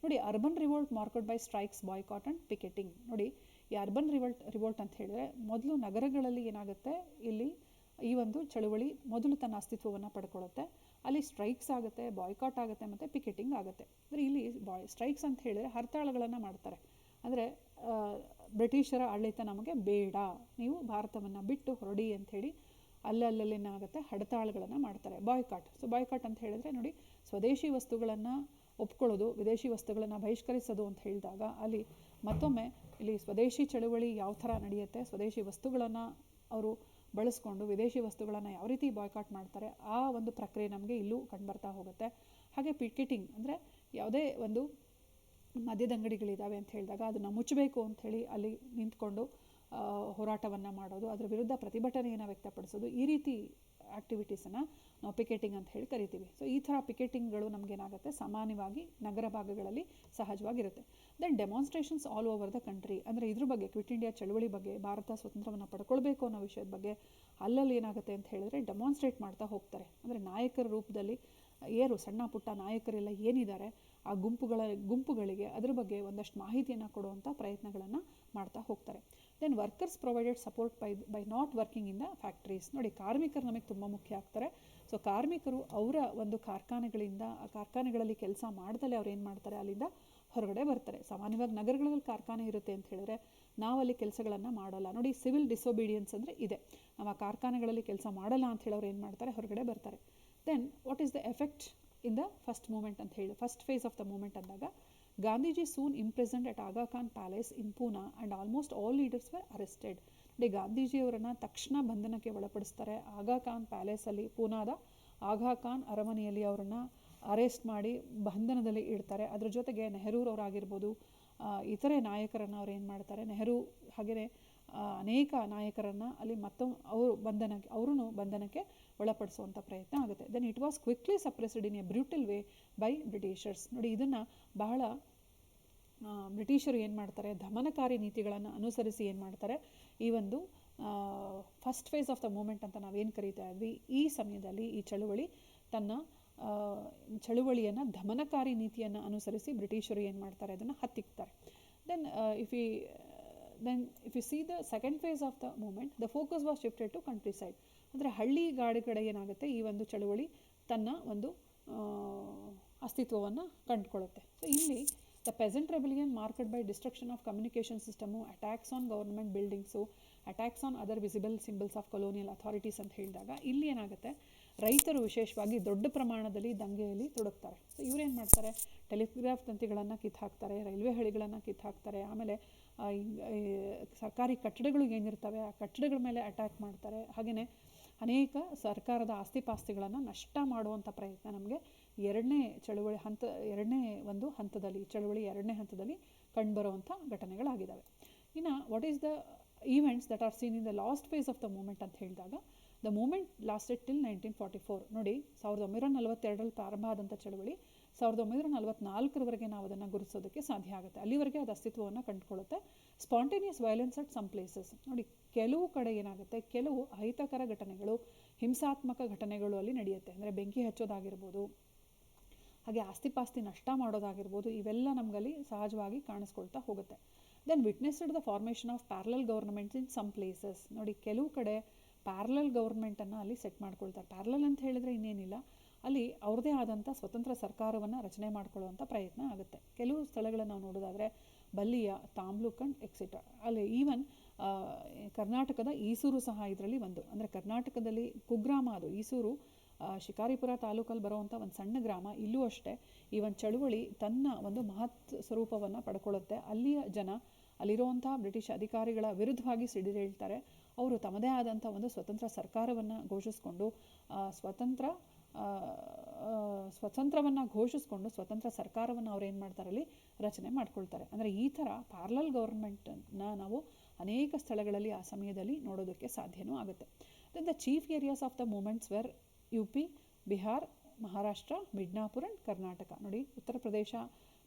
ನೋಡಿ, urban revolt marked by strikes, boycott and picketing. ನೋಡಿ, ಈ ಅರ್ಬನ್ ರಿವೋಲ್ಟ್ ಅಂತ ಹೇಳಿದರೆ ಮೊದಲು ನಗರಗಳಲ್ಲಿ ಏನಾಗುತ್ತೆ, ಇಲ್ಲಿ ಈ ಒಂದು ಚಳುವಳಿ ಮೊದಲು ತನ್ನ ಅಸ್ತಿತ್ವವನ್ನು ಪಡ್ಕೊಳ್ಳುತ್ತೆ, ಅಲ್ಲಿ ಸ್ಟ್ರೈಕ್ಸ್ ಆಗುತ್ತೆ, ಬಾಯ್ಕಾಟ್ ಆಗುತ್ತೆ ಮತ್ತು ಪಿಕೆಟಿಂಗ್ ಆಗುತ್ತೆ. ಅಂದರೆ ಇಲ್ಲಿ ಸ್ಟ್ರೈಕ್ಸ್ ಅಂತ ಹೇಳಿದರೆ ಹರ್ತಾಳಗಳನ್ನು ಮಾಡ್ತಾರೆ, ಅಂದರೆ ಬ್ರಿಟಿಷರ ಆಡಳಿತ ನಮಗೆ ಬೇಡ, ನೀವು ಭಾರತವನ್ನು ಬಿಟ್ಟು ಹೊರಡಿ ಅಂಥೇಳಿ ಅಲ್ಲಲ್ಲೇನಾಗುತ್ತೆ, ಹಡತಾಳಗಳನ್ನು ಮಾಡ್ತಾರೆ. ಬಾಯ್ಕಾಟ್, ಸೊ ಬಾಯ್ಕಾಟ್ ಅಂತ ಹೇಳಿದ್ರೆ ನೋಡಿ, ಸ್ವದೇಶಿ ವಸ್ತುಗಳನ್ನು ಒಪ್ಕೊಳ್ಳೋದು, ವಿದೇಶಿ ವಸ್ತುಗಳನ್ನು ಬಹಿಷ್ಕರಿಸೋದು ಅಂತ ಹೇಳಿದಾಗ ಅಲ್ಲಿ ಮತ್ತೊಮ್ಮೆ ಇಲ್ಲಿ ಸ್ವದೇಶಿ ಚಳುವಳಿ ಯಾವ ಥರ ನಡೆಯುತ್ತೆ, ಸ್ವದೇಶಿ ವಸ್ತುಗಳನ್ನು ಅವರು ಬಳಸ್ಕೊಂಡು ವಿದೇಶಿ ವಸ್ತುಗಳನ್ನು ಯಾವ ರೀತಿ ಬಾಯ್ಕಾಟ್ ಮಾಡ್ತಾರೆ, ಆ ಒಂದು ಪ್ರಕ್ರಿಯೆ ನಮಗೆ ಇಲ್ಲೂ ಕಂಡುಬರ್ತಾ ಹೋಗುತ್ತೆ. ಹಾಗೆ ಪಿಕೆಟಿಂಗ್ ಅಂದರೆ ಯಾವುದೇ ಒಂದು ಮದ್ಯದಂಗಡಿಗಳಿದ್ದಾವೆ ಅಂತ ಹೇಳಿದಾಗ ಅದನ್ನು ಮುಚ್ಚಬೇಕು ಅಂಥೇಳಿ ಅಲ್ಲಿ ನಿಂತ್ಕೊಂಡು ಹೋರಾಟವನ್ನು ಮಾಡೋದು, ಅದರ ವಿರುದ್ಧ ಪ್ರತಿಭಟನೆಯನ್ನು ವ್ಯಕ್ತಪಡಿಸೋದು, ಈ ರೀತಿ ಆ್ಯಕ್ಟಿವಿಟೀಸನ್ನು ನಾವು ಪಿಕೆಟಿಂಗ್ ಅಂತ ಹೇಳಿ ಕರಿತೀವಿ. ಸೊ ಈ ಥರ ಪಿಕೆಟಿಂಗ್ಗಳು ನಮಗೇನಾಗುತ್ತೆ, ಸಾಮಾನ್ಯವಾಗಿ ನಗರ ಭಾಗಗಳಲ್ಲಿ ಸಹಜವಾಗಿರುತ್ತೆ. Then demonstrations all over the country, ಅಂದರೆ ಇದ್ರ ಬಗ್ಗೆ, ಕ್ವಿಟ್ ಇಂಡಿಯಾ ಚಳುವಳಿ ಬಗ್ಗೆ, ಭಾರತ ಸ್ವತಂತ್ರವನ್ನು ಪಡ್ಕೊಳ್ಬೇಕು ಅನ್ನೋ ವಿಷಯದ ಬಗ್ಗೆ ಅಲ್ಲಲ್ಲಿ ಏನಾಗುತ್ತೆ ಅಂತ ಹೇಳಿದ್ರೆ ಡೆಮಾನ್ಸ್ಟ್ರೇಟ್ ಮಾಡ್ತಾ ಹೋಗ್ತಾರೆ. ಅಂದರೆ ನಾಯಕರ ರೂಪದಲ್ಲಿ ಸಣ್ಣ ಪುಟ್ಟ ನಾಯಕರೆಲ್ಲ ಏನಿದ್ದಾರೆ ಆ ಗುಂಪುಗಳಿಗೆ ಅದ್ರ ಬಗ್ಗೆ ಒಂದಷ್ಟು ಮಾಹಿತಿಯನ್ನು ಕೊಡುವಂಥ ಪ್ರಯತ್ನಗಳನ್ನು ಮಾಡ್ತಾ ಹೋಗ್ತಾರೆ. Then workers provided support by not working in the factories. ನೋಡಿ, ಕಾರ್ಮಿಕರು ನಮಗೆ ತುಂಬ ಮುಖ್ಯ ಆಗ್ತಾರೆ. ಸೊ ಕಾರ್ಮಿಕರು ಅವರ ಒಂದು ಕಾರ್ಖಾನೆಗಳಿಂದ, ಆ ಕಾರ್ಖಾನೆಗಳಲ್ಲಿ ಕೆಲಸ ಮಾಡ್ದಲೇ ಅವ್ರು ಏನು ಮಾಡ್ತಾರೆ, ಅಲ್ಲಿಂದ ಹೊರಗಡೆ ಬರ್ತಾರೆ. ಸಾಮಾನ್ಯವಾಗಿ ನಗರಗಳಲ್ಲಿ ಕಾರ್ಖಾನೆ ಇರುತ್ತೆ ಅಂತ ಹೇಳಿದ್ರೆ ನಾವಲ್ಲಿ ಕೆಲಸಗಳನ್ನು ಮಾಡಲ್ಲ. ನೋಡಿ, ಸಿವಿಲ್ ಡಿಸೊಬೀಡಿಯನ್ಸ್ ಅಂದರೆ ಇದೆ, ನಾವು ಆ ಕಾರ್ಖಾನೆಗಳಲ್ಲಿ ಕೆಲಸ ಮಾಡಲ್ಲ ಅಂತ ಹೇಳಿ ಅವ್ರು ಏನು ಮಾಡ್ತಾರೆ, ಹೊರಗಡೆ ಬರ್ತಾರೆ. Then what is the effect in the first movement ಅಂತ ಹೇಳಿ, first phase of the movement ಅಂದಾಗ, Gandhiji soon imprisoned at Aga Khan palace in Poona and almost all leaders were arrested. ನೋಡಿ, ಗಾಂಧೀಜಿಯವರನ್ನು ತಕ್ಷಣ ಬಂಧನಕ್ಕೆ ಒಳಪಡಿಸ್ತಾರೆ. ಆಗಾ ಖಾನ್ ಪ್ಯಾಲೇಸಲ್ಲಿ, ಪೂನಾದ ಆಗಾ ಖಾನ್ ಅರಮನೆಯಲ್ಲಿ ಅವರನ್ನು ಅರೆಸ್ಟ್ ಮಾಡಿ ಬಂಧನದಲ್ಲಿ ಇಡ್ತಾರೆ. ಅದ್ರ ಜೊತೆಗೆ ನೆಹರೂರವರಾಗಿರ್ಬೋದು, ಇತರೆ ನಾಯಕರನ್ನು ಅವ್ರು ಏನು ಮಾಡ್ತಾರೆ, ನೆಹರು ಹಾಗೆಯೇ ಅನೇಕ ನಾಯಕರನ್ನು ಅಲ್ಲಿ ಅವರು ಬಂಧನಕ್ಕೆ ಒಳಪಡಿಸುವಂಥ ಪ್ರಯತ್ನ ಆಗುತ್ತೆ. Then it was quickly suppressed in a brutal way by Britishers. ನೋಡಿ, ಇದನ್ನು ಬಹಳ ಬ್ರಿಟಿಷರು ಏನು ಮಾಡ್ತಾರೆ, ದಮನಕಾರಿ ನೀತಿಗಳನ್ನು ಅನುಸರಿಸಿ ಏನು ಮಾಡ್ತಾರೆ, ಈ ಒಂದು first phase of the movement ಅಂತ ನಾವೇನು ಕರೀತಾ ಇದ್ವಿ, ಈ ಸಮಯದಲ್ಲಿ ಈ ತನ್ನ ಚಳುವಳಿಯನ್ನು ದಮನಕಾರಿ ನೀತಿಯನ್ನು ಅನುಸರಿಸಿ ಬ್ರಿಟಿಷರು ಏನು ಮಾಡ್ತಾರೆ, ಅದನ್ನು ಹತ್ತಿಕ್ತಾರೆ. Then if you see the second phase of the movement, the focus was shifted to countryside. ಅಂದರೆ ಹಳ್ಳಿ ಕಡೆ ಏನಾಗುತ್ತೆ, ಈ ಒಂದು ಚಳುವಳಿ ತನ್ನ ಒಂದು ಅಸ್ತಿತ್ವವನ್ನು ಕಂಡುಕೊಳ್ಳುತ್ತೆ. ಸೊ ಇಲ್ಲಿ the peasant rebellion marked by destruction of communication system, attacks on government buildings, attacks on other visible symbols of colonial authorities ಅಂತ ಹೇಳಿದಾಗ ಇಲ್ಲಿ ಏನಾಗುತ್ತೆ, ರೈತರು ವಿಶೇಷವಾಗಿ ದೊಡ್ಡ ಪ್ರಮಾಣದಲ್ಲಿ ದಂಗೆಯಲ್ಲಿ ತೊಡಗ್ತಾರೆ. ಸೊ ಇವರೇನು ಮಾಡ್ತಾರೆ, ಟೆಲಿಗ್ರಾಫ್ ತಂತಿಗಳನ್ನು ಕಿತ್ತಾಕ್ತಾರೆ, ರೈಲ್ವೆ ಹಳಿಗಳನ್ನು ಕಿತ್ತಾಕ್ತಾರೆ, ಆಮೇಲೆ ಸರ್ಕಾರಿ ಕಟ್ಟಡಗಳು ಏನಿರ್ತವೆ ಆ ಕಟ್ಟಡಗಳ ಮೇಲೆ ಅಟ್ಯಾಕ್ ಮಾಡ್ತಾರೆ. ಹಾಗೆಯೇ ಅನೇಕ ಸರ್ಕಾರದ ಆಸ್ತಿಪಾಸ್ತಿಗಳನ್ನು ನಷ್ಟ ಮಾಡುವಂಥ ಪ್ರಯತ್ನ ನಮಗೆ ಎರಡನೇ ಹಂತದಲ್ಲಿ ಕಂಡುಬರುವಂಥ ಘಟನೆಗಳಾಗಿದ್ದಾವೆ. ಇನ್ನು what is the events that are seen in the last phase of the movement ಅಂತ ಹೇಳಿದಾಗ, ದ ಮೂಮೆಂಟ್ ಲಾಸ್ಟೆಡ್ ಟಿಲ್ 1944. ನೋಡಿ, 1942ರಲ್ಲಿ ಪ್ರಾರಂಭ ಆದಂಥ ಚಳುವಳಿ 1944ರವರೆಗೆ ನಾವು ಅದನ್ನು ಗುರುತಿಸೋದಕ್ಕೆ ಸಾಧ್ಯ ಆಗುತ್ತೆ. ಅಲ್ಲಿವರೆಗೆ ಅದು ಅಸ್ತಿತ್ವವನ್ನು ಕಂಡುಕೊಳ್ಳುತ್ತೆ. Spontaneous violence at some places. ನೋಡಿ, ಕೆಲವು ಕಡೆ ಏನಾಗುತ್ತೆ, ಕೆಲವು ಅಹಿತಕರ ಘಟನೆಗಳು, ಹಿಂಸಾತ್ಮಕ ಘಟನೆಗಳು ಅಲ್ಲಿ ನಡೆಯುತ್ತೆ. ಅಂದರೆ ಬೆಂಕಿ ಹಚ್ಚೋದಾಗಿರ್ಬೋದು, ಹಾಗೆ ಆಸ್ತಿಪಾಸ್ತಿ ನಷ್ಟ ಮಾಡೋದಾಗಿರ್ಬೋದು, ಇವೆಲ್ಲ ನಮಗಲ್ಲಿ ಸಹಜವಾಗಿ ಕಾಣಿಸ್ಕೊಳ್ತಾ ಹೋಗುತ್ತೆ. Then witnessed the formation of parallel governments in some places. ನೋಡಿ, ಕೆಲವು ಕಡೆ ಪ್ಯಾರಲಲ್ ಗೌರ್ಮೆಂಟನ್ನು ಅಲ್ಲಿ ಸೆಟ್ ಮಾಡ್ಕೊಳ್ತಾರೆ. ಪ್ಯಾರಲಲ್ ಅಂತ ಹೇಳಿದ್ರೆ ಇನ್ನೇನಿಲ್ಲ, ಅಲ್ಲಿ ಅವ್ರದ್ದೇ ಆದಂಥ ಸ್ವತಂತ್ರ ಸರ್ಕಾರವನ್ನು ರಚನೆ ಮಾಡ್ಕೊಳ್ಳುವಂಥ ಪ್ರಯತ್ನ ಆಗುತ್ತೆ. ಕೆಲವು ಸ್ಥಳಗಳನ್ನು ನಾವು ನೋಡೋದಾದರೆ ಬಲ್ಲಿಯ, ತಾಮ್ಲುಕಂಡ್ ಎಕ್ಸೆಟ್ರಾ. ಅಲ್ಲಿ ಈವನ್ ಕರ್ನಾಟಕದ ಈಸೂರು ಸಹ ಇದರಲ್ಲಿ ಒಂದು. ಅಂದರೆ ಕರ್ನಾಟಕದಲ್ಲಿ ಕುಗ್ರಾಮ ಅದು ಈಸೂರು, ಶಿಕಾರಿಪುರ ತಾಲೂಕಲ್ಲಿ ಬರುವಂಥ ಒಂದು ಸಣ್ಣ ಗ್ರಾಮ. ಇಲ್ಲೂ ಅಷ್ಟೇ ಈ ಒಂದು ಚಳುವಳಿ ತನ್ನ ಒಂದು ಮಹತ್ ಸ್ವರೂಪವನ್ನು ಪಡ್ಕೊಳ್ಳುತ್ತೆ. ಅಲ್ಲಿಯ ಜನ ಅಲ್ಲಿರುವಂಥ ಬ್ರಿಟಿಷ್ ಅಧಿಕಾರಿಗಳ ವಿರುದ್ಧವಾಗಿ ಸಿಡಿದೇಳ್ತಾರೆ. ಅವರು ತಮ್ಮದೇ ಆದಂಥ ಒಂದು ಸ್ವತಂತ್ರ ಸರ್ಕಾರವನ್ನು ಘೋಷಿಸಿಕೊಂಡು ಸ್ವತಂತ್ರವನ್ನು ಘೋಷಿಸಿಕೊಂಡು ಸ್ವತಂತ್ರ ಸರ್ಕಾರವನ್ನು ಅವ್ರು ಏನು ಮಾಡ್ತಾರೆ, ಅಲ್ಲಿ ರಚನೆ ಮಾಡ್ಕೊಳ್ತಾರೆ. ಅಂದರೆ ಈ ಥರ ಪ್ಯಾರಲಲ್ ಗೌರ್ಮೆಂಟನ್ನು ನಾವು ಅನೇಕ ಸ್ಥಳಗಳಲ್ಲಿ ಆ ಸಮಯದಲ್ಲಿ ನೋಡೋದಕ್ಕೆ ಸಾಧ್ಯವೂ ಆಗುತ್ತೆ. Then the chief areas of the movements were UP, Bihar, Maharashtra, Midnapur and Karnataka. ನೋಡಿ, ಉತ್ತರ ಪ್ರದೇಶ,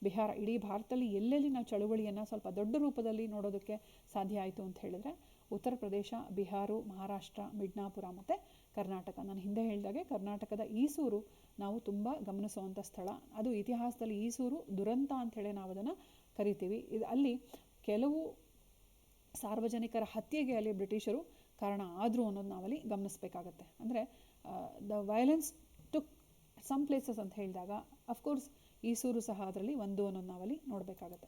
ಬಿಹಾರ, ಇಡೀ ಭಾರತದಲ್ಲಿ ಎಲ್ಲೆಲ್ಲಿ ನಾವು ಚಳುವಳಿಯನ್ನು ಸ್ವಲ್ಪ ದೊಡ್ಡ ರೂಪದಲ್ಲಿ ನೋಡೋದಕ್ಕೆ ಸಾಧ್ಯ ಆಯಿತು ಅಂತ ಹೇಳಿದ್ರೆ ಉತ್ತರ ಪ್ರದೇಶ, ಬಿಹಾರ, ಮಹಾರಾಷ್ಟ್ರ, ಮಿಡ್ನಾಪುರ ಮತ್ತು ಕರ್ನಾಟಕ. ನಾನು ಹಿಂದೆ ಹೇಳಿದಾಗೆ ಕರ್ನಾಟಕದ ಈಸೂರು ನಾವು ತುಂಬ ಗಮನಿಸುವಂಥ ಸ್ಥಳ. ಅದು ಇತಿಹಾಸದಲ್ಲಿ ಈಸೂರು ದುರಂತ ಅಂಥೇಳಿ ನಾವು ಅದನ್ನು ಕರಿತೀವಿ. ಅಲ್ಲಿ ಕೆಲವು ಸಾರ್ವಜನಿಕರ ಹತ್ಯೆಗೆ ಅಲ್ಲಿ ಬ್ರಿಟಿಷರು ಕಾರಣ ಆದರು ಅನ್ನೋದು ನಾವಲ್ಲಿ ಗಮನಿಸಬೇಕಾಗತ್ತೆ. ಅಂದರೆ the violence took some places ಅಂತ ಹೇಳಿದಾಗ ಅಫ್ಕೋರ್ಸ್ ಈಸೂರು ಸಹ ಅದರಲ್ಲಿ ಒಂದು ಅನ್ನೋದು ನಾವಲ್ಲಿ ನೋಡಬೇಕಾಗತ್ತೆ.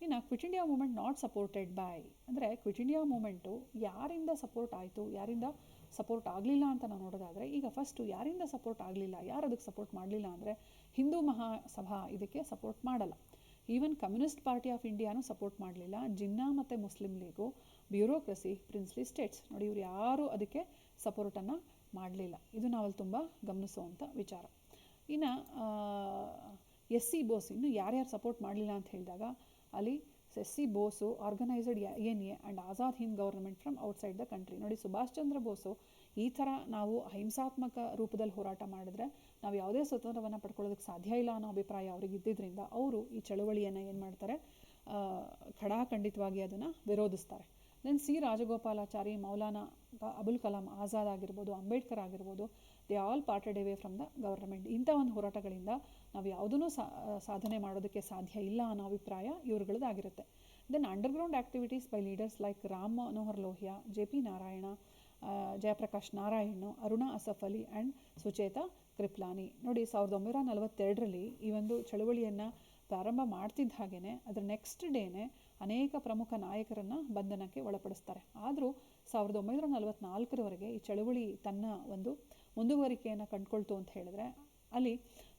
ಇನ್ನು quit India movement not supported by. ಅಂದರೆ ಕ್ವಿಟ್ ಇಂಡಿಯಾ ಮೂಮೆಂಟು ಯಾರಿಂದ ಸಪೋರ್ಟ್ ಆಯಿತು, ಯಾರಿಂದ ಸಪೋರ್ಟ್ ಆಗಲಿಲ್ಲ ಅಂತ ನಾವು ನೋಡೋದಾದರೆ, ಈಗ ಫಸ್ಟು ಯಾರಿಂದ ಸಪೋರ್ಟ್ ಆಗಲಿಲ್ಲ, ಯಾರು ಅದಕ್ಕೆ ಸಪೋರ್ಟ್ ಮಾಡಲಿಲ್ಲ ಅಂದರೆ ಹಿಂದೂ ಮಹಾಸಭಾ ಇದಕ್ಕೆ ಸಪೋರ್ಟ್ ಮಾಡಲ್ಲ. ಈವನ್ ಕಮ್ಯುನಿಸ್ಟ್ ಪಾರ್ಟಿ ಆಫ್ ಇಂಡಿಯಾನೂ ಸಪೋರ್ಟ್ ಮಾಡಲಿಲ್ಲ. ಜಿನ್ನಾ ಮತ್ತು Muslim league, bureaucracy, princely states, ನೋಡಿ ಇವರು ಯಾರೂ ಅದಕ್ಕೆ ಸಪೋರ್ಟನ್ನು ಮಾಡಲಿಲ್ಲ. ಇದು ನಾವಲ್ಲಿ ತುಂಬ ಗಮನಿಸುವಂಥ ವಿಚಾರ. ಇನ್ನು SC ಬೋಸ್ ಇನ್ನು ಯಾರ್ಯಾರು ಸಪೋರ್ಟ್ ಮಾಡಲಿಲ್ಲ ಅಂತ ಹೇಳಿದಾಗ ಅಲ್ಲಿ SC Bose organised ANA and Azad Hind government from outside the country. ನೋಡಿ, ಸುಭಾಷ್ ಚಂದ್ರ ಬೋಸು ಈ ಥರ ನಾವು ಅಹಿಂಸಾತ್ಮಕ ರೂಪದಲ್ಲಿ ಹೋರಾಟ ಮಾಡಿದ್ರೆ ನಾವು ಯಾವುದೇ ಸ್ವತಂತ್ರವನ್ನು ಪಡ್ಕೊಳ್ಳೋದಕ್ಕೆ ಸಾಧ್ಯ ಇಲ್ಲ ಅನ್ನೋ ಅಭಿಪ್ರಾಯ ಅವ್ರಿಗೆ ಇದ್ದಿದ್ದರಿಂದ ಅವರು ಈ ಚಳುವಳಿಯನ್ನು ಏನು ಮಾಡ್ತಾರೆ, ಖಡಾಖಂಡಿತವಾಗಿ ಅದನ್ನು ವಿರೋಧಿಸ್ತಾರೆ. ದೆನ್ C ರಾಜಗೋಪಾಲಾಚಾರಿ, ಮೌಲಾನಾ ಅಬುಲ್ ಕಲಾಂ ಆಜಾದ್ ಆಗಿರ್ಬೋದು, ಅಂಬೇಡ್ಕರ್ ಆಗಿರ್ಬೋದು, they all parted away from the government. ಇಂಥ ಒಂದು ಹೋರಾಟಗಳಿಂದ ನಾವು ಯಾವುದೂ ಸಾಧನೆ ಮಾಡೋದಕ್ಕೆ ಸಾಧ್ಯ ಇಲ್ಲ ಅನ್ನೋ ಅಭಿಪ್ರಾಯ ಇವ್ರುಗಳದ್ದಾಗಿರುತ್ತೆ. Then underground activities by leaders like Ram Manohar Lohia, JP Narayana, Jayaprakash Narayan, Aruna Asaf Ali and Sucheta Kripalani. ನೋಡಿ, 1942ರಲ್ಲಿ ಈ ಒಂದು ಚಳುವಳಿಯನ್ನು ಪ್ರಾರಂಭ ಮಾಡ್ತಿದ್ದ ಹಾಗೆಯೇ ಅದರ ನೆಕ್ಸ್ಟ್ ಡೇನೇ ಅನೇಕ ಪ್ರಮುಖ ನಾಯಕರನ್ನು ಬಂಧನಕ್ಕೆ ಒಳಪಡಿಸ್ತಾರೆ. ಆದರೂ 1944ರವರೆಗೆ ಈ ಚಳುವಳಿ ತನ್ನ ಒಂದು ಮುಂದುವರಿಕೆಯನ್ನು ಕಂಡುಕೊಳ್ತು ಅಂತ ಹೇಳಿದ್ರೆ ಅಲ್ಲಿ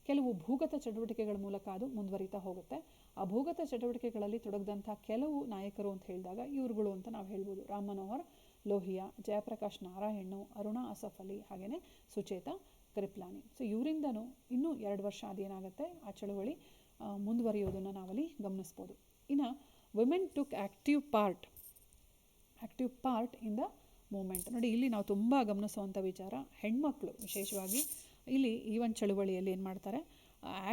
ಕೆಲವು ಭೂಗತ ಚಟುವಟಿಕೆಗಳ ಮೂಲಕ ಅದು ಮುಂದುವರಿತಾ ಹೋಗುತ್ತೆ. ಆ ಭೂಗತ ಚಟುವಟಿಕೆಗಳಲ್ಲಿ ತೊಡಗಿದಂಥ ಕೆಲವು ನಾಯಕರು ಅಂತ ಹೇಳಿದಾಗ ಇವ್ರುಗಳು ಅಂತ ನಾವು ಹೇಳ್ಬೋದು. ರಾಮ್ ಮನೋಹರ್ ಲೋಹಿಯಾ, ಜಯಪ್ರಕಾಶ್ ನಾರಾಯಣ್, ಅರುಣಾ ಅಸಫ್ ಅಲಿ, ಹಾಗೆಯೇ ಸುಚೇತಾ ಕೃಪ್ಲಾನಿ. ಸೊ ಇವರಿಂದನೂ ಇನ್ನೂ 2 ವರ್ಷ ಅದೇನಾಗುತ್ತೆ ಆ ಚಳುವಳಿ ಮುಂದುವರಿಯೋದನ್ನು ನಾವಲ್ಲಿ ಗಮನಿಸ್ಬೋದು. ಇನ್ನು women took active part active part in the movement. ನೋಡಿ ಇಲ್ಲಿ ನಾವು ತುಂಬ ಗಮನಿಸುವಂಥ ವಿಚಾರ, ಹೆಣ್ಮಕ್ಳು ವಿಶೇಷವಾಗಿ ಇಲ್ಲಿ ಈ ಒಂದು ಚಳುವಳಿಯಲ್ಲಿ ಏನು ಮಾಡ್ತಾರೆ,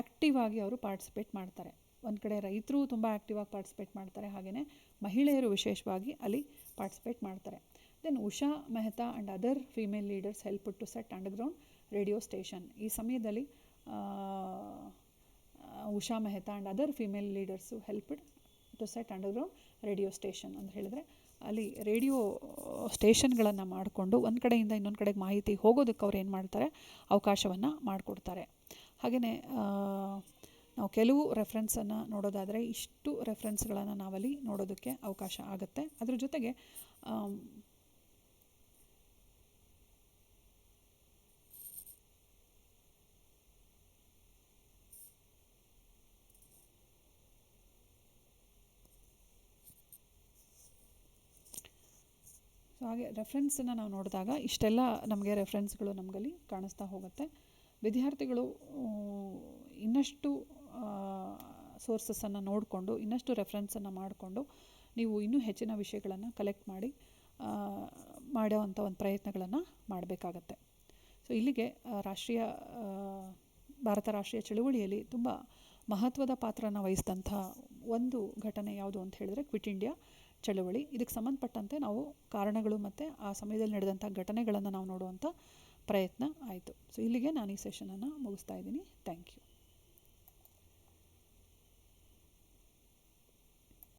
ಆ್ಯಕ್ಟಿವ್ ಆಗಿ ಅವರು ಪಾರ್ಟಿಸಿಪೇಟ್ ಮಾಡ್ತಾರೆ. ಒಂದು ಕಡೆ ರೈತರು ತುಂಬ ಆ್ಯಕ್ಟಿವ್ ಆಗಿ ಪಾರ್ಟಿಸಿಪೇಟ್ ಮಾಡ್ತಾರೆ, ಹಾಗೆಯೇ ಮಹಿಳೆಯರು ವಿಶೇಷವಾಗಿ ಅಲ್ಲಿ ಪಾರ್ಟಿಸಿಪೇಟ್ ಮಾಡ್ತಾರೆ. Then Usha Mehta and other female leaders help to set underground radio station. ಈ ಸಮಯದಲ್ಲಿ Usha Mehta and other female leaders helped to set underground radio station ಅಂತ ಹೇಳಿದ್ರೆ ಅಲ್ಲಿ ರೇಡಿಯೋ ಸ್ಟೇಷನ್ಗಳನ್ನು ಮಾಡಿಕೊಂಡು ಒಂದು ಕಡೆಯಿಂದ ಇನ್ನೊಂದು ಕಡೆಗೆ ಮಾಹಿತಿ ಹೋಗೋದಕ್ಕೆ ಅವ್ರು ಏನು ಮಾಡ್ತಾರೆ, ಅವಕಾಶವನ್ನು ಮಾಡಿಕೊಡ್ತಾರೆ. ಹಾಗೆಯೇ ನಾವು ಕೆಲವು ರೆಫರೆನ್ಸನ್ನು ನೋಡೋದಾದರೆ ಇಷ್ಟು ರೆಫರೆನ್ಸ್ಗಳನ್ನು ನಾವಲ್ಲಿ ನೋಡೋದಕ್ಕೆ ಅವಕಾಶ ಆಗುತ್ತೆ. ಅದ್ರ ಜೊತೆಗೆ ಸೊ ಹಾಗೆ ರೆಫರೆನ್ಸನ್ನು ನಾವು ನೋಡಿದಾಗ ಇಷ್ಟೆಲ್ಲ ನಮಗೆ ರೆಫರೆನ್ಸ್ಗಳು ನಮಗಲ್ಲಿ ಕಾಣಿಸ್ತಾ ಹೋಗುತ್ತೆ. ವಿದ್ಯಾರ್ಥಿಗಳು ಇನ್ನಷ್ಟು ಸೋರ್ಸಸನ್ನು ನೋಡಿಕೊಂಡು, ಇನ್ನಷ್ಟು ರೆಫರೆನ್ಸನ್ನು ಮಾಡಿಕೊಂಡು ನೀವು ಇನ್ನೂ ಹೆಚ್ಚಿನ ವಿಷಯಗಳನ್ನು ಕಲೆಕ್ಟ್ ಮಾಡಿ ಮಾಡೋವಂಥ ಒಂದು ಪ್ರಯತ್ನಗಳನ್ನು ಮಾಡಬೇಕಾಗತ್ತೆ. ಸೊ ಇಲ್ಲಿಗೆ ಭಾರತ ರಾಷ್ಟ್ರೀಯ ಚಳುವಳಿಯಲ್ಲಿ ತುಂಬ ಮಹತ್ವದ ಪಾತ್ರನ ವಹಿಸಿದಂಥ ಒಂದು ಘಟನೆ ಯಾವುದು ಅಂತ ಹೇಳಿದ್ರೆ ಕ್ವಿಟ್ ಇಂಡಿಯಾ ಚಳುವಳಿ. ಇದಕ್ಕೆ ಸಂಬಂಧಪಟ್ಟಂತೆ ನಾವು ಕಾರಣಗಳು ಮತ್ತು ಆ ಸಮಯದಲ್ಲಿ ನಡೆದಂಥ ಘಟನೆಗಳನ್ನು ನಾವು ನೋಡುವಂಥ ಪ್ರಯತ್ನ ಆಯಿತು. ಸೊ ಇಲ್ಲಿಗೆ ನಾನು ಈ ಸೆಷನನ್ನು ಮುಗಿಸ್ತಾ ಇದ್ದೀನಿ. Thank you.